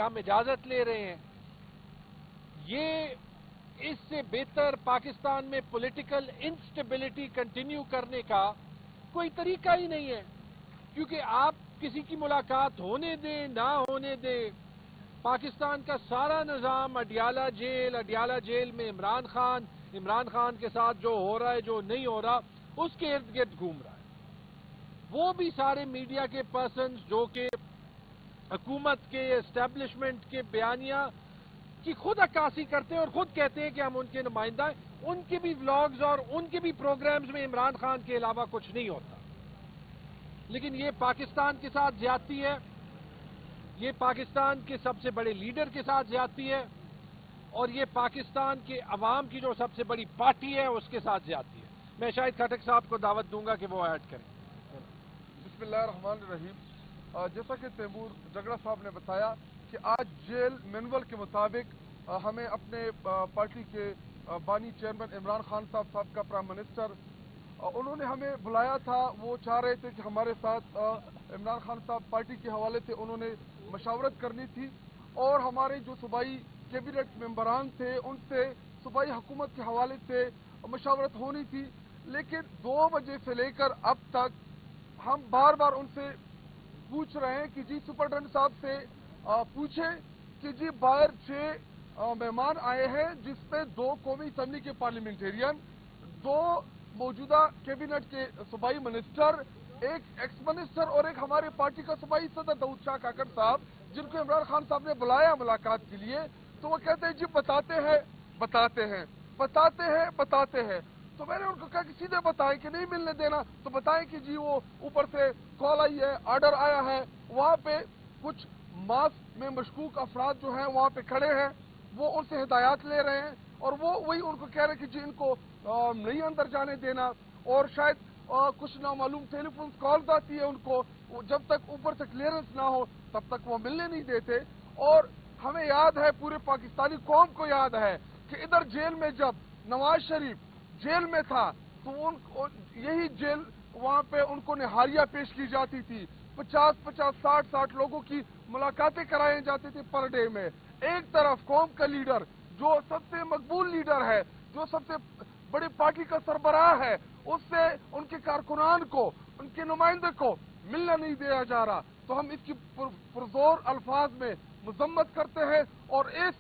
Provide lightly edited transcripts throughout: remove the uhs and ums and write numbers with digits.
हम इजाजत ले रहे हैं, ये इससे बेहतर पाकिस्तान में पॉलिटिकल इंस्टेबिलिटी कंटिन्यू करने का कोई तरीका ही नहीं है। क्योंकि आप किसी की मुलाकात होने दें ना होने दें, पाकिस्तान का सारा निज़ाम अडियाला जेल में इमरान खान के साथ जो हो रहा है, जो नहीं हो रहा, उसके इर्द गिर्द घूम रहा है। वो भी सारे मीडिया के पर्सन्स जो कि हुकूमत के एस्टेब्लिशमेंट के बयानिया की खुद अक्कासी करते हैं और खुद कहते हैं कि हम उनके नुमाइंदा हैं, उनके भी व्लॉग्स और उनके भी प्रोग्राम्स में इमरान खान के अलावा कुछ नहीं होता। लेकिन ये पाकिस्तान के साथ ज्यादती है, ये पाकिस्तान के सबसे बड़े लीडर के साथ ज्यादती है, और ये पाकिस्तान के अवाम की जो सबसे बड़ी पार्टी है उसके साथ ज्यादती है। मैं शाहिद खटक साहब को दावत दूंगा कि वो ऐड करें। बिस्मिल्लाहिर्रहमानिर्रहीम। जैसा कि तैमूर जगड़ा साहब ने बताया कि आज जेल मैनुअल के मुताबिक हमें अपने पार्टी के बानी चेयरमैन इमरान खान साहब का प्राइम मिनिस्टर, उन्होंने हमें बुलाया था। वो चाह रहे थे कि हमारे साथ इमरान खान साहब पार्टी के हवाले से उन्होंने मशावरत करनी थी, और हमारे जो सूबाई कैबिनेट मेंबरान थे उनसे सूबाई हुकूमत के हवाले से मशावरत होनी थी। लेकिन 2 बजे से लेकर अब तक हम बार बार उनसे पूछ रहे हैं कि जी सुपरिटेंडेंट साहब से पूछें कि जी बाहर 6 मेहमान आए हैं, जिसमें 2 कौमी असम्बली के पार्लियामेंटेरियन, 2 मौजूदा कैबिनेट के सूबाई मिनिस्टर, एक एक्स मिनिस्टर और एक हमारे पार्टी का सूबाई सदर दाऊद शाह काकड़ साहब, जिनको इमरान खान साहब ने बुलाया मुलाकात के लिए। तो वो कहते हैं जी बताते हैं। तो मैंने उनको कहा कि सीधे बताएं कि नहीं मिलने देना, तो बताएं कि जी वो ऊपर से कॉल आई है, ऑर्डर आया है, वहाँ पे कुछ मास्क में मशकूक अफराद जो हैं वहाँ पे खड़े हैं, वो उनसे हिदायत ले रहे हैं, और वो वही उनको कह रहे हैं कि जी इनको नहीं अंदर जाने देना, और शायद कुछ नामालूम टेलीफोन कॉल्स आती है उनको, जब तक ऊपर से क्लियरेंस ना हो तब तक वो मिलने नहीं देते। और हमें याद है, पूरे पाकिस्तानी कौम को याद है कि इधर जेल में जब नवाज शरीफ जेल में था तो यही जेल वहाँ पे उनको निहारियां पेश की जाती थी, 50-50, 60-60 लोगों की मुलाकातें कराई जाती थी पर डे में। एक तरफ कौम का लीडर, जो सबसे मकबूल लीडर है, जो सबसे बड़ी पार्टी का सरबराह है, उससे उनके कारकुनान को, उनके नुमाइंदे को मिलना नहीं दिया जा रहा। तो हम इसकी पुरजोर अल्फाज में मजम्मत करते हैं, और इस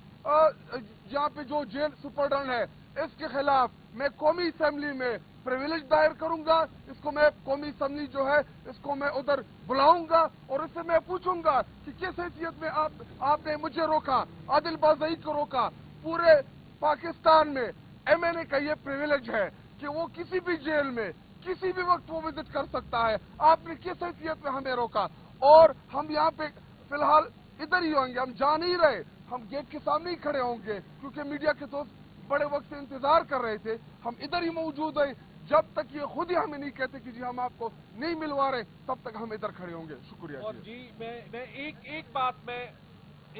यहाँ पे जो जेल सुपरडेंट है इसके खिलाफ मैं कौमी असेंबली में प्रिविलेज दायर करूंगा। इसको मैं कौमी असेंबली जो है इसको मैं उधर बुलाऊंगा, और इससे मैं पूछूंगा कि किस हैसियत में आपने मुझे रोका, आदिल बाज़ई को रोका। पूरे पाकिस्तान में MNA का ये प्रिविलेज है कि वो किसी भी जेल में किसी भी वक्त वो विजिट कर सकता है। आपने किस हैसियत में हमें रोका? और हम यहाँ पे फिलहाल इधर ही होंगे, हम जा नहीं रहे, हम गेट के सामने ही खड़े होंगे, क्योंकि मीडिया के दोस्त बड़े वक्त से इंतजार कर रहे थे। हम इधर ही मौजूद हैं, जब तक ये खुद ही हमें नहीं कहते कि जी हम आपको नहीं मिलवा रहे, तब तक हम इधर खड़े होंगे। शुक्रिया। और जी मैं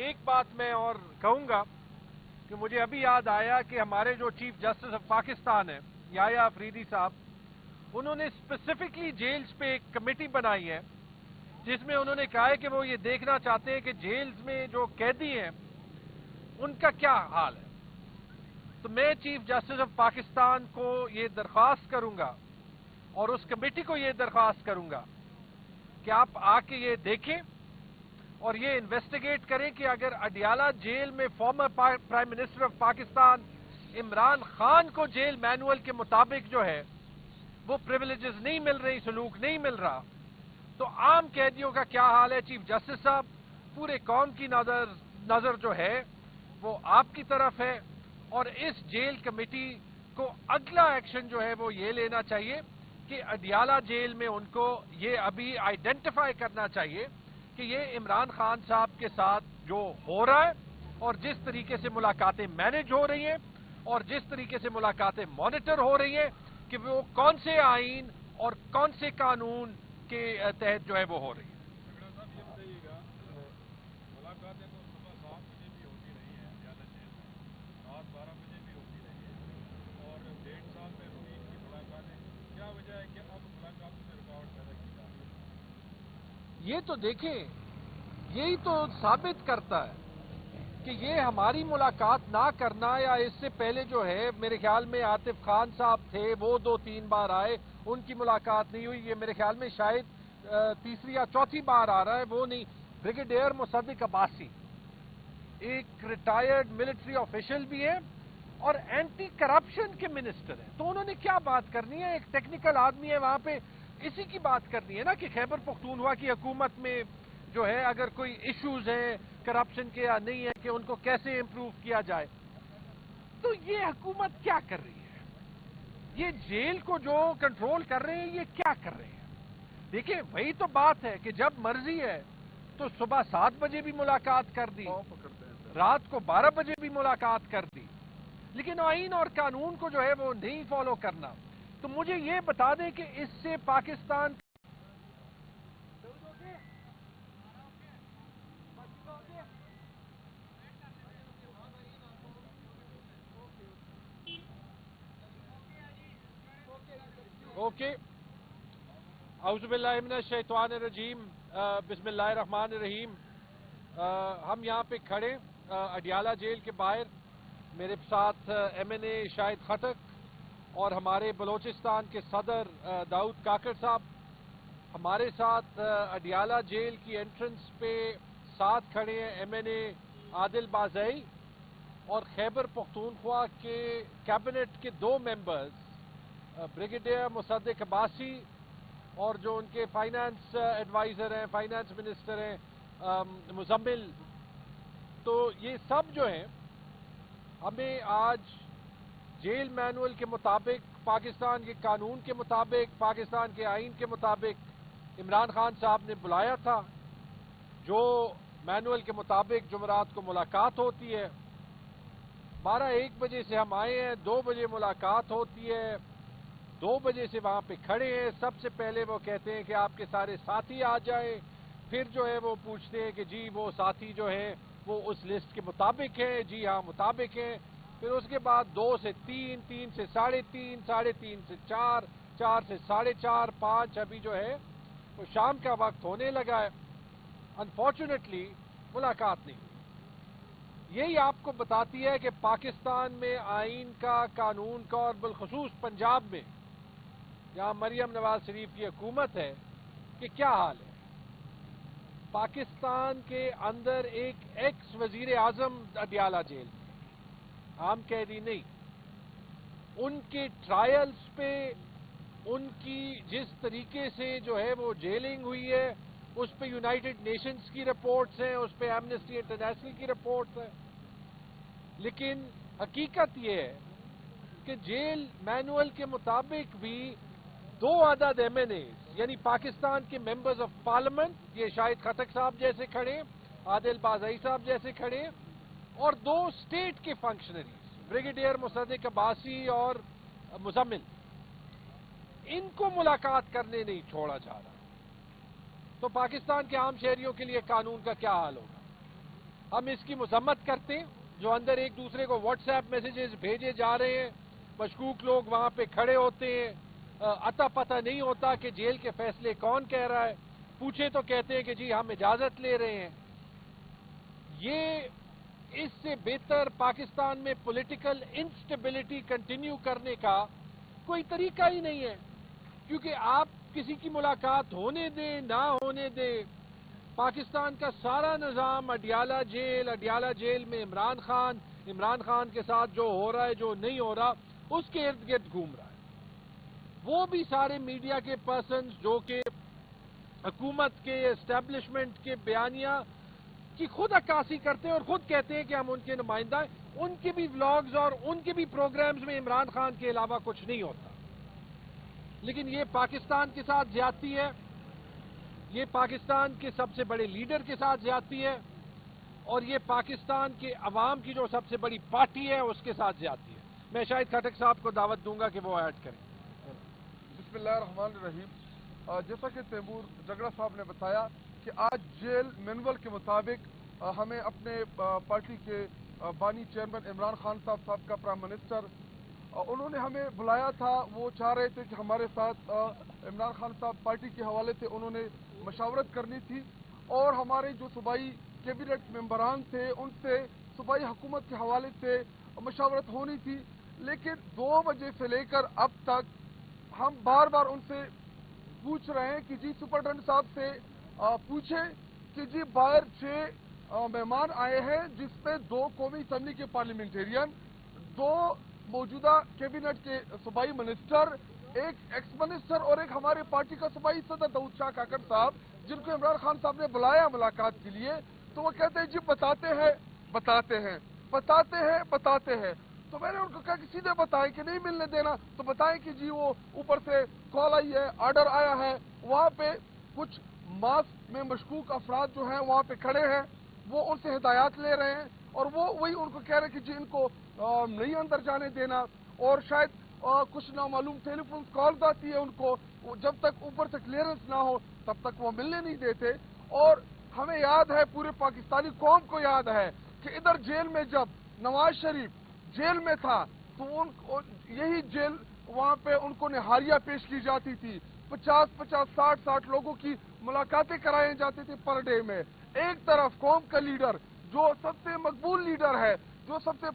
एक बात मैं और कहूंगा कि मुझे अभी याद आया कि हमारे जो चीफ जस्टिस ऑफ पाकिस्तान है याया अफरीदी साहब, उन्होंने स्पेसिफिकली जेल्स पे एक कमेटी बनाई है, जिसमें उन्होंने कहा है कि वो ये देखना चाहते हैं कि जेल्स में जो कैदी हैं उनका क्या हाल है। तो मैं चीफ जस्टिस ऑफ पाकिस्तान को ये दरख्वास्त करूंगा और उस कमेटी को ये दरख्वास्त करूंगा कि आप आके ये देखें और ये इन्वेस्टिगेट करें कि अगर अडियाला जेल में former prime minister of Pakistan Imran Khan को जेल मैनुअल के मुताबिक जो है वो प्रिविलेजेस नहीं मिल रही, सलूक नहीं मिल रहा, तो आम कैदियों का क्या हाल है। चीफ जस्टिस साहब, पूरे कौम की नजर जो है वो आपकी तरफ है, और इस जेल कमेटी को अगला एक्शन जो है वो ये लेना चाहिए कि अडियाला जेल में उनको ये अभी आइडेंटिफाई करना चाहिए कि ये इमरान खान साहब के साथ जो हो रहा है और जिस तरीके से मुलाकातें मैनेज हो रही हैं और जिस तरीके से मुलाकातें मॉनिटर हो रही हैं, कि वो कौन से आईन और कौन से कानून के तहत जो है वो हो रही है। ये तो देखें, यही तो साबित करता है کہ یہ ہماری ملاقات نہ کرنا، یا اس سے پہلے جو ہے میرے خیال میں عاطف خان صاحب تھے، وہ 2-3 بار آئے، ان کی ملاقات نہیں ہوئی. یہ میرے خیال میں شاید تیسری یا چوتھی بار آ رہا ہے، وہ نہیں. بریگیڈیئر مصدق عباسی ایک ریٹائرڈ ملٹری آفیشل بھی ہے اور اینٹی کرپشن کے منسٹر ہیں. تو انہوں نے کیا بات کرنی ہے؟ ایک ٹیکنیکل آدمی ہے وہاں پہ، اسی کی بات کرنی ہے نا کہ خیبر پختونخوا کی حکومت میں جو ہے اگر کوئی ایشوز ہیں کرپشن کے یا نہیں ہے کہ ان کو کیسے امپروو کیا جائے. تو یہ حکومت کیا کر رہی ہے؟ یہ جیل کو جو کنٹرول کر رہے ہیں، یہ کیا کر رہے ہیں؟ دیکھیں، وہی تو بات ہے کہ جب مرضی ہے تو صبح 7 بجے بھی ملاقات کر دی، رات کو 12 بجے بھی ملاقات کر دی، لیکن آئین اور قانون کو جو ہے وہ نہیں فالو کرنا. تو مجھے یہ بتا دیں کہ اس سے پاکستان اوکے. اعوذ باللہ من الشیطان الرجیم، بسم اللہ الرحمن الرحیم. ہم یہاں پہ کھڑے اڈیالہ جیل کے باہر، میرے ساتھ ایم این اے شاہد خٹک اور ہمارے بلوچستان کے صدر داؤد کاکڑ صاحب. ہمارے ساتھ اڈیالہ جیل کی انٹرنس پہ ساتھ کھڑے ہیں ایم این اے عادل بازئی اور خیبر پختونخوا کے کیبنٹ کے 2 ممبرز بریگیڈیئر مصدق عباسی اور جو ان کے فائنانس ایڈوائزر ہیں، فائنانس منسٹر ہیں مزمل. تو یہ سب جو ہیں ہمیں آج جیل مینول کے مطابق، پاکستان کے قانون کے مطابق، پاکستان کے آئین کے مطابق عمران خان صاحب نے بلایا تھا. جو مینول کے مطابق جمعرات کو ملاقات ہوتی ہے، 12-1 بجے سے ہم آئے ہیں، 2 بجے ملاقات ہوتی ہے. 2 بجے سے وہاں پہ کھڑے ہیں. سب سے پہلے وہ کہتے ہیں کہ آپ کے سارے ساتھی آ جائیں. پھر جو ہے وہ پوچھتے ہیں کہ جی وہ ساتھی جو ہیں وہ اس لسٹ کے مطابق ہیں؟ جی ہاں مطابق ہیں. پھر اس کے بعد 2 سے 3، 3 سے 3.5، 3.5 سے 4، 4 سے 4.5، 5 ابھی جو ہے وہ شام کا وقت ہونے لگا ہے. انفارچونیٹلی ملاقات نہیں ہوئی. یہی آپ کو بتاتی ہے کہ پاکستان میں آئین کا، قانون کا، اور بالخصوص پنجاب میں جہاں مریم نواز شریف کی حکومت ہے کہ کیا حال ہے. پاکستان کے اندر ایک ایکس وزیر اعظم اڈیالہ جیل میں، عام قیدی نہیں، ان کے ٹرائلز پہ ان کی جس طریقے سے جو ہے وہ جیلنگ ہوئی ہے، اس پہ یونائٹڈ نیشنز کی رپورٹس ہیں، اس پہ ایمنسٹی انٹرنیشنل کی رپورٹس ہیں. لیکن حقیقت یہ ہے کہ جیل مینول کے مطابق بھی 2 عدد ایم این ایز یعنی پاکستان کے ممبرز آف پارلیمنٹ، یہ شاہد خٹک صاحب جیسے کھڑے، عادل بازئی صاحب جیسے کھڑے، اور 2 اسٹیٹ کے فنکشنریز بریگیڈیئر مصدق عباسی اور مزمل، ان کو ملاقات کرنے نہیں چھوڑا جا رہا. تو پاکستان کے عام شہریوں کے لیے قانون کا کیا حال ہوگا؟ ہم اس کی مذمت کرتے ہیں. جو اندر ایک دوسرے کو واٹس ایپ میسیجز بھیجے جا رہے ہیں، مشکوک لوگ وہاں پہ کھڑے ہوتے ہیں، اتا پتہ نہیں ہوتا کہ جیل کے فیصلے کون کہہ رہا ہے. پوچھے تو کہتے ہیں کہ جی ہم اجازت لے رہے ہیں. یہ اس سے بہتر پاکستان میں پولیٹیکل انسٹیبلٹی کنٹینیو کرنے کا کوئی طریقہ ہی نہیں ہے. کیونکہ آپ کسی کی ملاقات ہونے دیں نہ ہونے دیں، پاکستان کا سارا نظام اڈیالہ جیل میں عمران خان کے ساتھ جو ہو رہا ہے، جو نہیں ہو رہا، اس کے ارد گرد گھوم رہا ہے. وہ بھی سارے میڈیا کے پرسنز جو کہ حکومت کے اسٹیبلشمنٹ کے بیانیہ کی خود عکاسی کرتے ہیں اور خود کہتے ہیں کہ ہم ان کے نمائندہ ہیں، ان کے بھی ولاگز اور ان کے بھی پروگرامز میں عمران خان کے علاوہ کچھ نہیں ہوتا. لیکن یہ پاکستان کے ساتھ زیادتی ہے، یہ پاکستان کے سب سے بڑے لیڈر کے ساتھ زیادتی ہے، اور یہ پاکستان کے عوام کی جو سب سے بڑی پارٹی ہے اس کے ساتھ زیادتی ہے. میں شاہد خٹک صاحب کو دعوت دوں گا کہ وہ ایڈ کریں. بسم اللہ الرحمن الرحیم. جیسا کہ تیمور جگڑا صاحب نے بتایا کہ آج جیل مینول کے مطابق ہمیں اپنے پارٹی کے بانی چیئرمین عمران خان صاحب کا پرائم منسٹر، انہوں نے ہمیں بلایا تھا. وہ چاہ رہے تھے کہ ہمارے ساتھ عمران خان صاحب پارٹی کے حوالے سے انہوں نے مشاورت کرنی تھی، اور ہمارے جو صوبائی कैबिनेट मेंबरान थे, उनसे सूबाई हुकूमत के हवाले से मशावरत होनी थी, लेकिन 2 बजे से लेकर अब तक हम बार बार उनसे पूछ रहे हैं कि जी सुपरटेंडेंट साहब से पूछें कि जी बाहर 6 मेहमान आए हैं, जिसमें 2 कौमी असम्बली के पार्लियामेंटेरियन, 2 मौजूदा कैबिनेट के सूबाई मिनिस्टर, एक एक्स मिनिस्टर और एक हमारे पार्टी का सूबाई सदर दाऊद शाह काकड़ साहब, जिनको इमरान खान साहब ने बुलाया मुलाकात के लिए। तो वो कहते हैं जी बताते हैं बताते हैं बताते हैं बताते हैं। तो मैंने उनको कहा कि सीधे बताएं कि नहीं मिलने देना, तो बताएं कि जी वो ऊपर से कॉल आई है, ऑर्डर आया है, वहाँ पे कुछ मास्क में मशकूक अफराद जो हैं वहाँ पे खड़े हैं, वो उनसे हिदायत ले रहे हैं और वो वही उनको कह रहे हैं कि जी इनको नहीं अंदर जाने देना, और शायद कुछ नामालूम टेलीफोन कॉल्स आती है उनको, जब तक ऊपर से क्लियरेंस ना हो तब तक वो मिलने नहीं देते। और हमें याद है, पूरे पाकिस्तानी कौम को याद है कि इधर जेल में जब नवाज शरीफ जेल में था तो यही जेल वहाँ पे उनको निहारियां पेश की जाती थी, 50-50, 60-60 लोगों की मुलाकातें कराई जाती थी पर डे में। एक तरफ कौम का लीडर जो सबसे मकबूल लीडर है, जो सबसे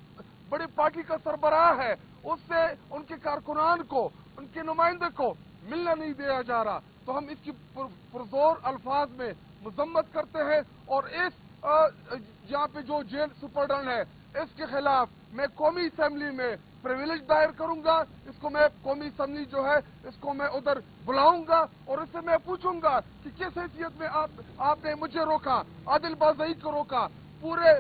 बड़ी पार्टी का सरबराह है, उससे उनके कारकुनान को, उनके नुमाइंदे को मिलना नहीं दिया जा रहा। तो हम इसकी पुरजोर अल्फाज में मजम्मत करते हैं और इस यहाँ पे जो जेल सुपरडेंट है इसके खिलाफ मैं कौमी असम्बली में प्रिविलेज दायर करूंगा। इसको मैं कौमी असम्बली जो है इसको मैं उधर बुलाऊंगा और इससे मैं पूछूंगा कि किस हैसियत में आपने मुझे रोका, आदिल बाज़ई को रोका, पूरे